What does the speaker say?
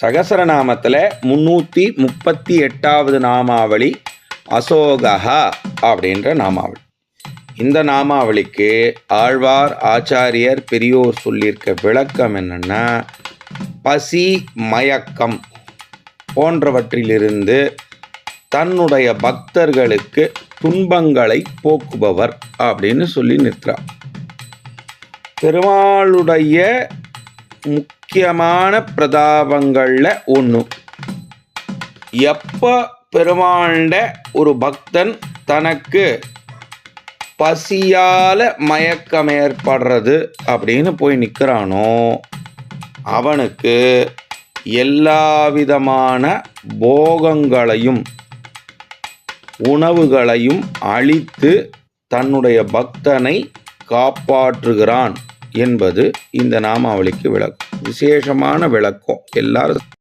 சகசரநாமத்தில் 338வது நாமாவளி அசோகா அப்படின்ற நாமாவளி. இந்த நாமாவளிக்கு ஆழ்வார் ஆச்சாரியர் பெரியோர் சொல்லியிருக்க விளக்கம் என்னென்னா, பசி மயக்கம் போன்றவற்றிலிருந்து தன்னுடைய பக்தர்களுக்கு துன்பங்களை போக்குபவர் அப்படின்னு சொல்லி நிற்கிறார். பெருமாளுடைய முக்கியமான பிரதாபங்களில் ஒன்று, எப்போ பெருமாண்ட ஒரு பக்தன் தனக்கு பசியால் மயக்கம் ஏற்படுறது அப்படின்னு போய் நிற்கிறானோ அவனுக்கு எல்லா விதமான போகங்களையும் உணவுகளையும் அளித்து தன்னுடைய பக்தனை காப்பாற்றுகிறான் என்பது இந்த நாமாவளிக்கு விளக்கம். விசேஷமான விளக்கம். எல்லாரும்